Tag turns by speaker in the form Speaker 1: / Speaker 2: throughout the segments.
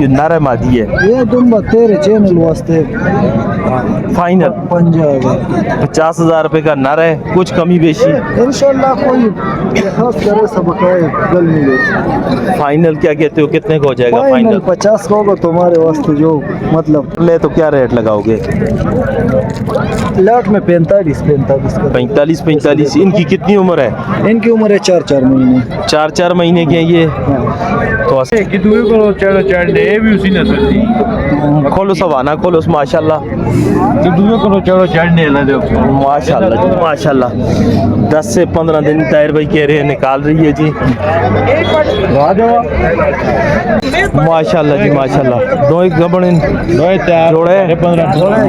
Speaker 1: ये नर है मादी है?
Speaker 2: ये दुम्बा तेरे चैनल वास्ते
Speaker 1: फाइनल 50,000 रुपए का नर है, कुछ कमी बेशी
Speaker 2: इंशाल्लाह कोई खास करे सबकाए गल मिले।
Speaker 1: फाइनल क्या कहते हो, कितने का हो जाएगा फाइनल?
Speaker 2: 50 का होगा तुम्हारे वास्ते जो मतलब
Speaker 1: ले तो क्या रेट लगाओगे?
Speaker 2: लाट में 45
Speaker 1: 45। इनकी कितनी उम्र है?
Speaker 2: इनकी उम्र है 4 महीने।
Speaker 1: 4 महीने के हैं ये। तो खोलो सवाना खोलो माशाल्लाह माशाल्लाह जी माशाल्लाह। 10 से 15 दिन ताहिर भाई कह रहे हैं निकाल रही है जी। माशाल्लाह जी माशाल्लाह। दो एक गबड़िन जोड़े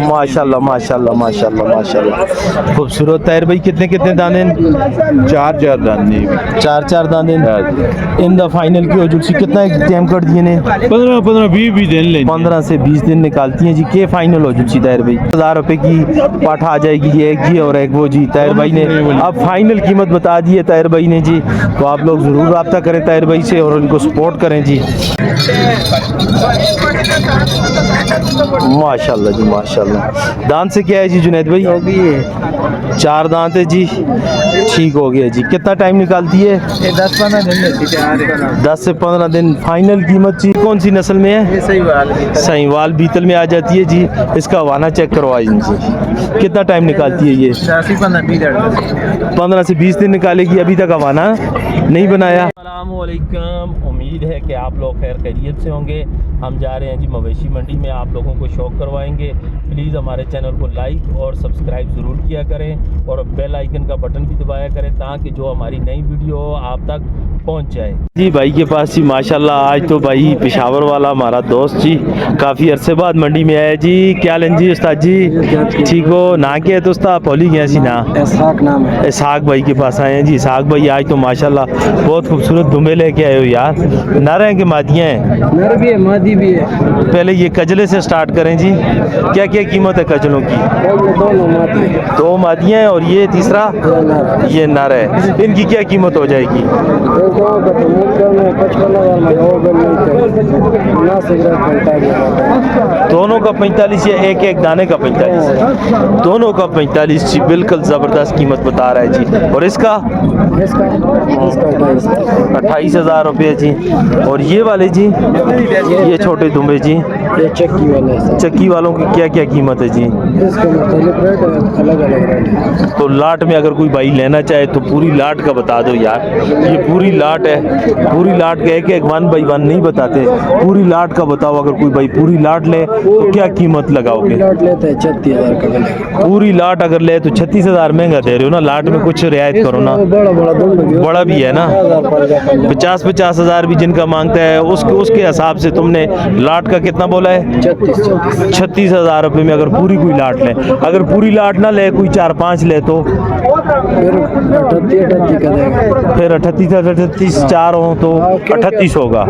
Speaker 1: माशाल्लाह माशाल्लाह माशाल्लाह माशाल्लाह। खूबसूरत ताहिर भाई। कितने कितने दाने?
Speaker 3: 4 दाने।
Speaker 1: 4 दाने इन द फाइनल की हो जुलसी कितना टाइम कर दिए ने?
Speaker 3: 15-20 दिन ले।
Speaker 1: 15 से 20 दिन निकालती हैं जी। के फाइनल हो जुलसी ताहिर भाई? 1000 रुपए की पाठा आ जाएगी, ये एक जी और एक वो जी। ताहिर भाई ने अब फाइनल कीमत बता दी है ताहिर भाई ने जी। तो आप लोग जरूर रब्ता करें ताहिर भाई से और उनको सपोर्ट करें जी। माशाल्लाह जी माशाल्लाह। दांत से क्या है जी जुनैद भाई? 4 दांत है जी। ठीक हो गया जी। कितना टाइम निकालती है? 10 से 15 दिन। फाइनल कीमत जी कौन सी नस्ल में है? सहीवाल बीतल में आ जाती है जी। इसका वाना चेक करवाइए जी। कितना टाइम निकालती है ये? 15 से 20 दिन निकालेगी। अभी तक वाना नहीं बनाया। अस्सलामुअलैकुम। उम्मीद है कि आप लोग खैर खैरियत से होंगे। हम जा रहे हैं जी मवेशी मंडी में, आप लोगों को शौक करवाएंगे। प्लीज़ हमारे चैनल को लाइक और सब्सक्राइब ज़रूर किया करें और बेल आइकन का बटन भी दबाया करें ताकि जो हमारी नई वीडियो हो आप तक पहुंच जाए जी। भाई के पास जी माशाल्लाह। आज तो भाई पेशावर वाला हमारा दोस्त जी काफ़ी अरसे बाद मंडी में आया जी। क्या लें जी उस्ताद जी? ठीक हो ना? के तो उस्ताद भोली गया सी ना?
Speaker 2: इसहाक नाम है।
Speaker 1: इसहाक भाई के पास आए हैं जी। इसहाक भाई आज तो माशाल्लाह बहुत खूबसूरत दुम्बे लेके आए हो यार। नर हैं कि मादियाँ हैं?
Speaker 2: नर भी है मादी भी है।
Speaker 1: पहले ये कजले से स्टार्ट करें जी। क्या क्या कीमत है कजलों की? 2 मादियाँ हैं और ये तीसरा ये नर है। इनकी क्या कीमत हो जाएगी? दोनों का 45 या एक एक दाने का 45? दोनों का 45 जी। बिल्कुल ज़बरदस्त कीमत बता रहा है जी। और इसका 28,000 रुपये जी। और ये वाले जी ये छोटे दुम्बे जी
Speaker 2: ये चक्की वाला है।
Speaker 1: चक्की वालों की क्या क्या कीमत है जी?
Speaker 2: इसके मुख्तलिफ रेट है, अलग अलग रेट है।
Speaker 1: तो लाट में अगर कोई भाई लेना चाहे तो पूरी लाट का बता दो यार। ये पूरी लाट है। पूरी लाट का एक 1/1 नहीं बताते, पूरी लाट का बताओ। अगर कोई भाई पूरी लाट ले तो क्या कीमत लगाओगे?
Speaker 2: लाट लेते हैं 36,000 का मिलेगा।
Speaker 1: पूरी लाट अगर ले तो 36,000 महंगा दे रहे हो ना। लाट में कुछ रियायत करो ना। बड़ा भी है ना। 50-50 हज़ार भी जिनका मांगता है उसके हिसाब से तुमने लाट का कितना बोला है? 36,000 रुपये में अगर पूरी कोई लाट ले। अगर पूरी लाट ना ले कोई 4-5 ले तो फिर 38 4 हो तो 38 होगा।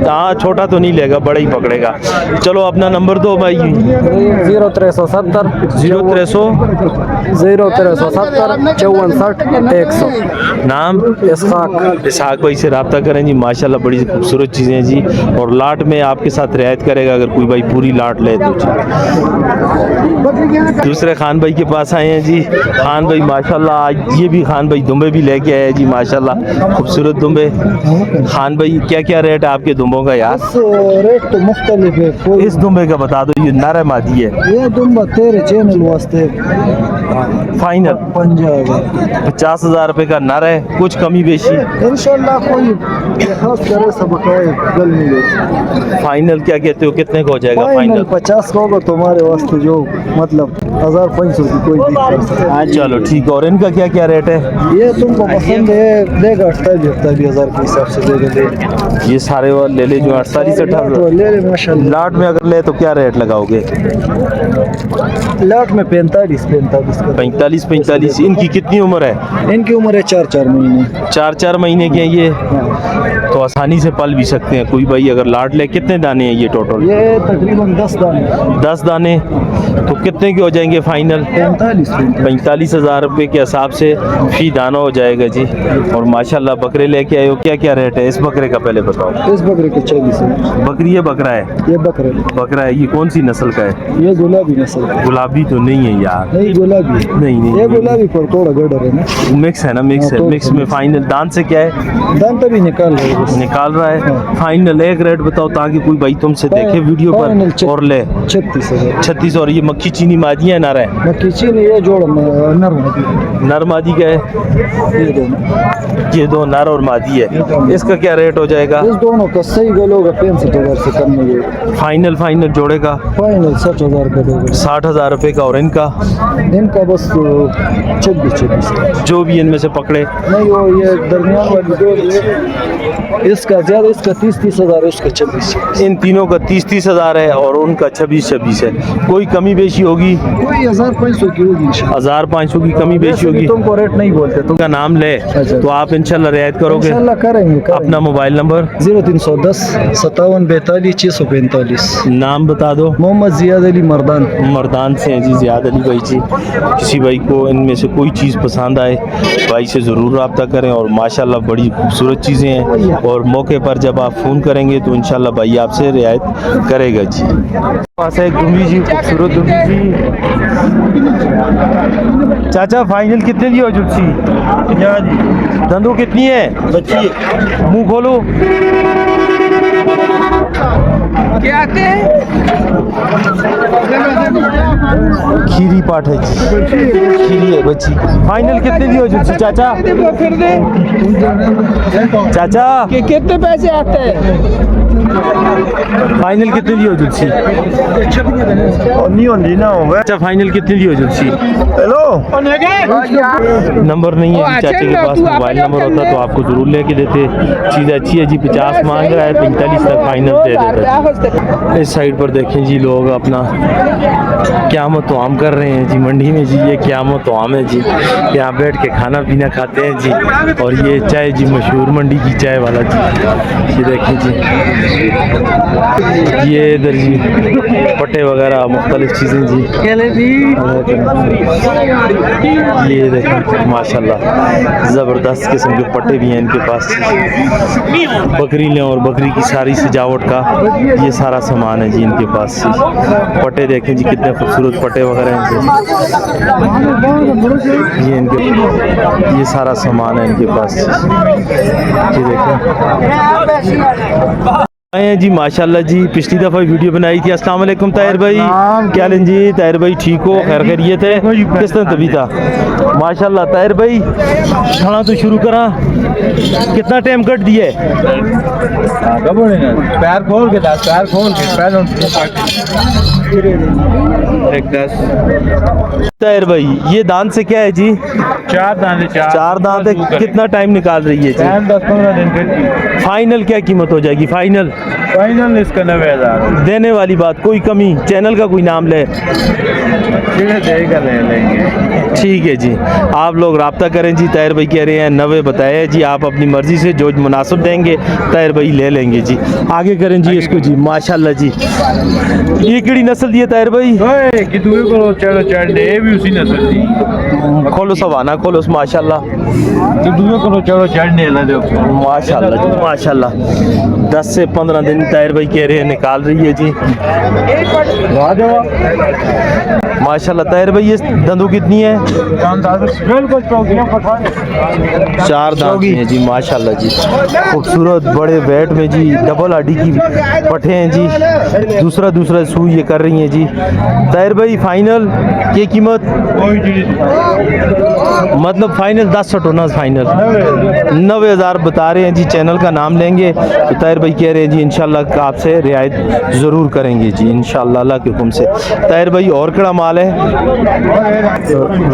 Speaker 1: हाँ छोटा तो नहीं लेगा, बड़ा ही पकड़ेगा। चलो अपना नंबर दो भाई।
Speaker 2: 0370 54
Speaker 1: नाम? इसहाक भाई से रब्ता करें जी। माशाल्लाह बड़ी खूबसूरत चीज़ें हैं जी। और लाट में आपके साथ रियायत करेगा अगर कोई भाई पूरी लाट ले तो जी। दूसरे खान भाई के पास आए हैं जी। खान भाई माशाल्लाह आज ये भी खान भाई दुम्बे भी लेके आए हैं जी। माशाल्लाह खूबसूरत दुम्बे। खान भाई क्या क्या रेट है आपके दुम्बों का यार?
Speaker 2: रेट तो मुख्तलिफ है।
Speaker 1: इस दुम्बे का बता दो। ये नर है मादी है?
Speaker 2: ये दुम्बा तेरे चैनल वास्ते
Speaker 1: फाइनल 50,000 रुपए का नर है, कुछ कमी बेशी
Speaker 2: इंशाल्लाह कोई खास करे सबकाए गल मिले।
Speaker 1: फाइनल क्या कहते हो, कितने का हो जाएगा फाइनल?
Speaker 2: 50 का होगा तुम्हारे वास्ते जो मतलब 1500 की कोई दिक्कत।
Speaker 1: हाँ चलो ठीक है। और इनका क्या क्या रेट है?
Speaker 2: ये तुमको पसंद है देगा 48-48,000 के हिसाब से देगा।
Speaker 1: ये सारे वो ले जो 48 से 48
Speaker 2: ले ले माशाल्लाह।
Speaker 1: लाट में अगर ले तो क्या रेट लगाओगे?
Speaker 2: लाट में 45 का।
Speaker 1: 45 इनकी कितनी उम्र है?
Speaker 2: इनकी उम्र है 4 महीने।
Speaker 1: 4 महीने के हैं ये,
Speaker 2: हाँ।
Speaker 1: तो आसानी से पल भी सकते हैं कोई भाई अगर लाट ले। कितने दाने हैं ये टोटल?
Speaker 2: ये तकरीबन 10 दाने।
Speaker 1: 10 दाने। तो कितने के हो जाएंगे फाइनल? 45 हज़ार रुपये के हिसाब से फी दाना हो जाएगा जी। और माशाल्लाह बकरे लेके आए हो, क्या क्या रेट है इस बकरे का पहले बताओ?
Speaker 2: इस बकरे के 40 है।
Speaker 1: बकरी है बकरा है?
Speaker 2: ये बकरा
Speaker 1: बकरा है। ये कौन सी नस्ल का है?
Speaker 2: ये गुलाबी नस्ल का।
Speaker 1: गुलाबी तो नहीं है यार।
Speaker 2: नहीं गुलाबी है।
Speaker 1: नहीं
Speaker 2: ये गुलाबी पर थोड़ा गड़र है ना।
Speaker 1: मिक्स है ना? मिक्स है। मिक्स में फाइनल दांत से क्या है?
Speaker 2: दांत भी निकाल रहे हैं।
Speaker 1: निकाल रहा है।
Speaker 2: हाँ।
Speaker 1: फाइनल एक रेट बताओ ताकि कोई भाई तुमसे देखे वीडियो पर और ले। 36। और ये मक्खी चीनी मादी है नर है?
Speaker 2: मक्खी चीनी ये जोड़ नर मादी।
Speaker 1: नर मादी का है? ये दो नर और मादी है। इसका क्या रेट हो जाएगा?
Speaker 2: इस दोनों का सही गलोगा 65,000 से कम नहीं।
Speaker 1: फाइनल जोड़ेगा
Speaker 2: फाइनल 60,000 का देगा।
Speaker 1: 60,000 रुपये का। और इनका
Speaker 2: बस 26
Speaker 1: जो भी इनमें से पकड़े।
Speaker 2: नहीं वो ये दरमियान वाली जोड़ी है। इसका ज्यादा, इसका 30 हज़ार, उसका 26।
Speaker 1: इन तीनों का 30 हज़ार है और उनका 26 है। कोई कमी बेशी होगी?
Speaker 2: कोई 1500 की होगी।
Speaker 1: 1500 की कमी बेशी होगी।
Speaker 2: तुमको रेट नहीं बोलते
Speaker 1: तुमका नाम ले तो आप इंशाल्लाह रियायत करोगे?
Speaker 2: इंशाल्लाह करेंगे।
Speaker 1: अपना मोबाइल नंबर?
Speaker 2: 0310 57 42 645।
Speaker 1: नाम बता दो।
Speaker 2: मोहम्मद जियाद अली मर्दान।
Speaker 1: मर्दान से हैं जी जियाद अली भाई जी। किसी भाई को इनमें से कोई चीज़ पसंद आए भाई से ज़रूर रब्ता करें। और माशाल्लाह बड़ी खूबसूरत चीज़ें हैं और मौके पर जब आप फ़ोन करेंगे तो इंशाल्लाह भाई आपसे रियायत करेगा जी। पास है एक दुम्बी जी, खूबसूरत दुम्बी जी। चाचा फाइनल कितने की हो जुटसी? धंधो कितनी है? बच्ची मुँह खोलो।
Speaker 4: क्या आते हैं?
Speaker 1: खीरी पाठ है जी, खीरी है बच्ची। फाइनल कितने की हो जुटसी चाचा? चाचा
Speaker 4: कितने पैसे आते हैं?
Speaker 1: फाइनल कितने की हो जुटसी?
Speaker 2: नहीं होनी ना होगा।
Speaker 1: अच्छा फाइनल कितने की हो जुटसी?
Speaker 2: हेलो
Speaker 1: नंबर नहीं है जी चाचे के पास। मोबाइल नंबर होता तो आपको जरूर लेके देते। चीज़ अच्छी है जी। 50 मांग रहा है, 45 तक फाइनल दे देता है। इस साइड पर देखें जी लोग अपना क़यामत आम कर रहे हैं जी मंडी में जी। ये क़यामत आम है जी। यहाँ बैठ के खाना पीना खाते हैं जी। और ये चाय जी मशहूर मंडी की चाय वाला जी। ये देखें जी, ये इधर जी पट्टे वगैरह मुख्तलिफ चीज़ें जी। ये देखें माशाल्लाह ज़बरदस्त किस्म के पट्टे भी हैं इनके पास। बकरी लें और बकरी की सारी सजावट का ये सारा सामान है जी इनके पास। पट्टे देखें जी कितने खूबसूरत पट्टे वगैरह हैं जी। ये इनके ये सारा सामान है इनके पास। ये देखें आए हैं जी माशाल्लाह जी। पिछली दफ़ा वीडियो बनाई थी। अस्सलाम वालेकुम ताहिर भाई, क्या हाल जी? ताहिर भाई ठीक हो? खैर खैरियत है? किस तरह तभी था? माशाल्लाह ताहिर भाई खाना तो शुरू करा। कितना टाइम कट दिए?
Speaker 2: पैर खोल के
Speaker 1: ताहिर भाई ये दांत से क्या है जी?
Speaker 3: 4 दाने।
Speaker 1: 4 दांत है। कितना टाइम निकाल रही है जी?
Speaker 3: 10-15 दिन करती।
Speaker 1: फाइनल क्या कीमत हो जाएगी? फाइनल
Speaker 3: इसका 90,000
Speaker 1: देने वाली बात, कोई कमी? चैनल का कोई नाम ले?
Speaker 3: देगा ले लेंगे।
Speaker 1: ठीक है जी, आप लोग रब्ता करें जी। ताहिर भाई कह रहे हैं 90 बताया जी। आप अपनी मर्ज़ी से जो मुनासिब देंगे ताहिर भाई ले लेंगे जी। आगे करें जी इसको जी। माशाल्लाह जी ये किड़ी नस्ल दी है ताहिर भाई?
Speaker 3: भी उसी नस्ल दी।
Speaker 1: खोलो सवाना खोलो माशाल्लाह।
Speaker 3: चढ़ने
Speaker 1: माशाल्लाह जी माशाल्लाह। 10 से 15 दिन ताहिर भाई कह रहे हैं निकाल रही है जी। माशाल्लाह ताहिर भाई ये धंधु कितनी है? 4 दांत हैं जी माशाल्लाह जी। खूबसूरत बड़े वेट में जी। डबल हड्डी की पट्टे हैं जी। दूसरा सुई ये कर रही हैं जी। ताहिर भाई फाइनल ये कीमत? मतलब फाइनल 10 होना फाइनल 90,000 बता रहे हैं जी। चैनल का नाम लेंगे तो ताहिर भाई कह रहे हैं जी इंशाल्लाह आपसे रियायत ज़रूर करेंगे जी इंशाल्लाह अल्लाह के हुक्म से। ताहिर भाई और कड़ा माल है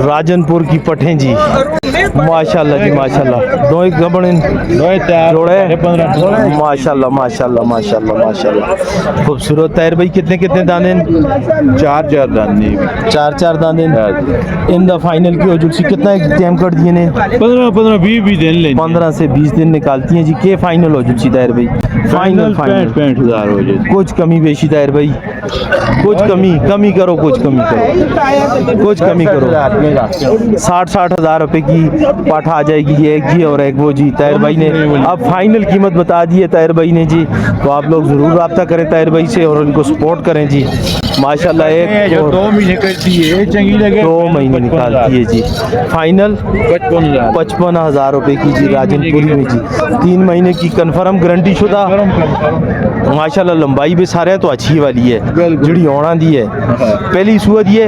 Speaker 1: राजनपुर की पठें जी माशाल्लाह जी माशाल्लाह। दो एक गबन जोड़े माशाल्लाह माशाल्लाह माशाल्लाह माशाल्लाह खूबसूरत। ताहिर भाई कितने कितने दाने?
Speaker 3: 4 दाने
Speaker 1: 4 दाने इन द फाइनल की हो सी कितना टाइम कर दिए ने?
Speaker 3: 15-20 दिन ले
Speaker 1: 15 से 20 दिन निकालती हैं जी। के फाइनल हो जुल सी ताहिर भाई? फाइनल
Speaker 3: 65,000 हो जाए।
Speaker 1: कुछ कमी बेशी ताहिर भाई? कुछ कमी करो कुछ कमी करो कुछ कमी करो। 60 हज़ार रुपए की पाठा आ जाएगी जी, एक जी और एक वो जी। ताहिर भाई ने अब फाइनल कीमत बता दी है ताहिर भाई ने जी, तो आप लोग ज़रूर रब्ता करें ताहिर भाई से और उनको सपोर्ट करें जी माशाल्लाह। एक
Speaker 3: 2 महीने करती है चंगी लगे
Speaker 1: 2 महीने निकालती है जी। फाइनल 55,000 रुपए की जी राजनपुरी में जी। 3 महीने की कंफर्म गारंटी शुदा माशाल्लाह। लंबाई भी सारे तो अच्छी वाली है जिड़ी होना दी है। पहली सुआ दी है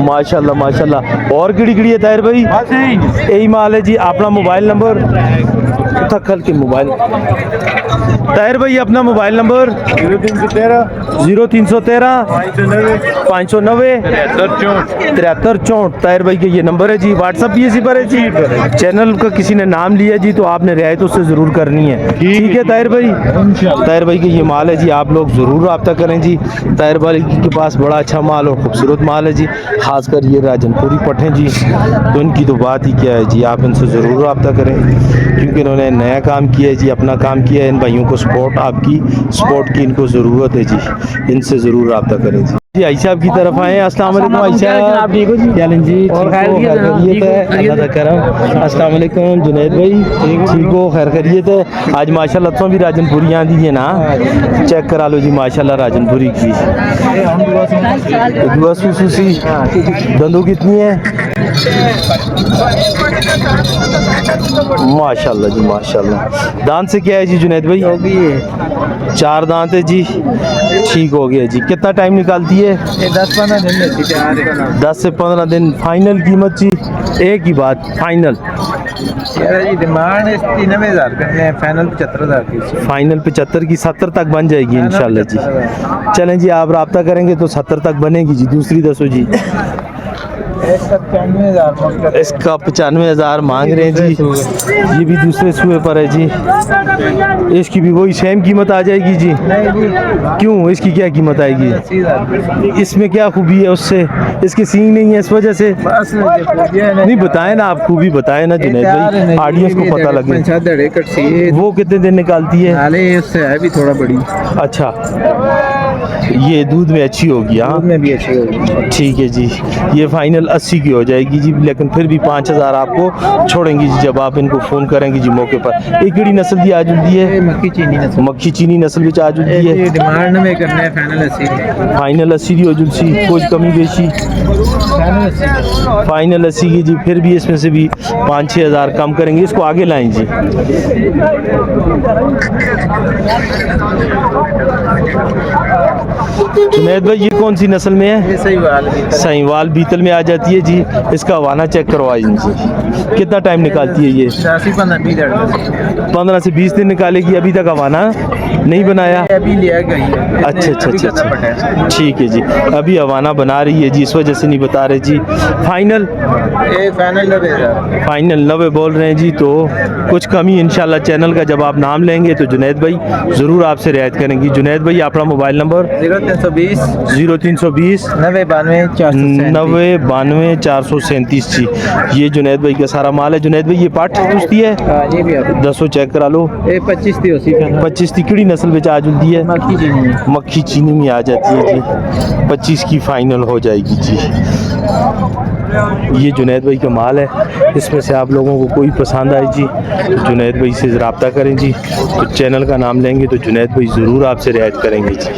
Speaker 1: माशाल्लाह माशाल्लाह। और किड़ी किड़ी है ताहिर भाई? यही माल है जी। अपना मोबाइल नंबर तखल के मोबाइल ताहिर भाई अपना मोबाइल नंबर 0313 590 7364 ताहिर भाई के ये नंबर है जी। व्हाट्सअप भी इसी पर है जी। चैनल का किसी ने नाम लिया जी तो आपने रियायत उससे ज़रूर करनी है, ठीक है ताहिर भाई? ताहिर भाई के ये माल है जी, आप लोग ज़रूर रब्ता करें जी। ताहिर भाई के पास बड़ा अच्छा माल और खूबसूरत माल है जी, खासकर ये राजनपुरी पठें जी, तो इनकी तो बात ही क्या है जी। आप इनसे ज़रूर रब्ता करें क्योंकि इन्होंने नया काम किया है जी, अपना काम किया है। इन भाइयों को सपोर्ट आपकी सपोर्ट की इनको ज़रूरत है जी, इनसे ज़रूर रब्ता करें जी। जी आई साहब की तरफ आए। अस्सलाम वालेकुम आई साहब, क्या हाल जी? और खैरियत है? अल्लाह का करम। अस्सलाम वालेकुम जुनैद भाई, ठीक हो? खैर खैरियत है? आज माशाल्लाह तो भी राजनपुरी आंदी है ना, चेक करा लो जी माशाल्लाह राजनपुरी की। दंदू कितनी है? माशाल्लाह जी माशाल्लाह। दांत से क्या है जी जुनैद भाई? 4 दांत है जी, ठीक हो गया जी। कितना टाइम निकालती है?
Speaker 4: 10-15 दिन लेती है।
Speaker 1: 10 से 15 दिन। फाइनल कीमत जी एक ही बात फाइनल
Speaker 4: जी डिमांड इसकी 90,000 करने हैं, फाइनल 75,000 की।
Speaker 1: फाइनल 75 की 70 तक बन जाएगी इंशाल्लाह जी। चलें जी आप रब्ता करेंगे तो 70 तक बनेगी जी। दूसरी दसो जी। इसका 95,000 मांग रहे हैं जी। ये भी दूसरे सूए पर है जी। इसकी भी वही सेम कीमत आ जाएगी जी? क्यों, इसकी क्या कीमत आएगी? इसमें क्या खूबी है उससे? इसके सींग नहीं है इस वजह से? नहीं बताएं ना, आप खूबी बताएं ना जुनैद भाई, ऑडियंस को पता लगे। वो कितने दिन निकालती है?
Speaker 4: उससे है भी थोड़ा बड़ी।
Speaker 1: अच्छा, ये दूध में अच्छी होगी? हाँ
Speaker 4: में भी अच्छी होगी।
Speaker 1: ठीक है जी। ये फाइनल 80 की हो जाएगी जी, लेकिन फिर भी 5,000 आपको छोड़ेंगी जी जब आप इनको फ़ोन करेंगी जी मौके पर। एक किड़ी नस्ल की आज दी है?
Speaker 4: मक्खी चीनी नस्ल।
Speaker 1: मक्खी चीनी नस्ल भी आज दी है।
Speaker 4: डिमांड में करना है फाइनल 80।
Speaker 1: फाइनल 80 की हो जुल सी, कोई कमी बेशी? फाइनल 80 की जी। फिर भी इसमें से भी 5-6 हज़ार कम करेंगे। इसको आगे लाएं जी। जुनैद भाई ये कौन सी नस्ल में है? सहीवाल बीतल में आ जाती है जी। इसका वाना चेक करवाएं जी। कितना टाइम निकालती है ये? 15 से 20 दिन निकालेगी। अभी तक वाना नहीं बनाया?
Speaker 4: अभी लिया गई।
Speaker 1: अच्छा अच्छा अच्छा, ठीक है जी। अभी हवाना बना रही है जी, इस वजह से नहीं बता रहे जी। फाइनल फाइनल 90 बोल रहे हैं जी। तो कुछ कमी इंशाल्लाह चैनल का जब आप नाम लेंगे तो जुनैद भाई ज़रूर आपसे रियायत करेंगी। जुनैद भाई अपना मोबाइल नंबर
Speaker 4: 0320
Speaker 1: 0320 90 92 437 जी। ये जुनैद भाई का सारा माल है। जुनैद भाई ये पाठ दुस्ती है?
Speaker 4: ये भी
Speaker 1: 10 चेक करा लो।
Speaker 4: 25 थी उसी
Speaker 1: 25 की किड़ी नस्ल में आज जुलती है? मक्खी चीनी में आ जाती है जी। 25 की फाइनल हो जाएगी जी। ये जुनैद भाई का माल है। इसमें से आप लोगों को कोई पसंद आए जी तो जुनैद भाई से रब्ता करें जी। तो चैनल का नाम लेंगे तो जुनैद भाई ज़रूर आपसे रियायत करेंगे जी।